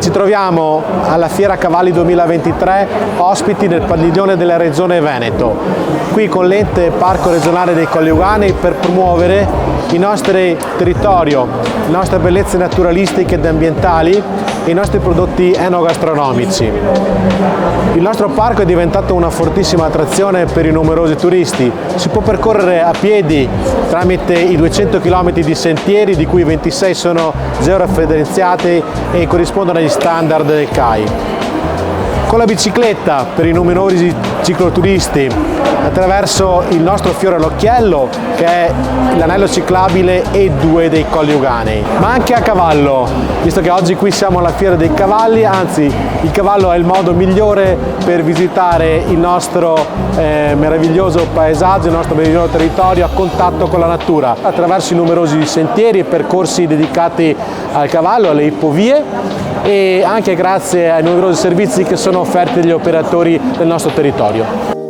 Ci troviamo alla Fiera Cavalli 2023, ospiti nel padiglione della Regione Veneto, qui con l'ente Parco Regionale dei Colli Euganei per promuovere il nostro territorio, le nostre bellezze naturalistiche ed ambientali e i nostri prodotti enogastronomici. Il nostro parco è diventato una fortissima attrazione per i numerosi turisti. Si può percorrere a piedi tramite i 200 km di sentieri, di cui 26 sono georeferenziati e corrispondono agli standard del CAI. Con la bicicletta per i numerosi cicloturisti, attraverso il nostro fiore all'occhiello che è l'anello ciclabile E2 dei Colli Euganei, ma anche a cavallo, visto che oggi qui siamo alla Fiera dei Cavalli, anzi il cavallo è il modo migliore per visitare il nostro meraviglioso paesaggio, il nostro meraviglioso territorio a contatto con la natura, attraverso i numerosi sentieri e percorsi dedicati al cavallo, alle ippovie, e anche grazie ai numerosi servizi che sono offerti agli operatori del nostro territorio.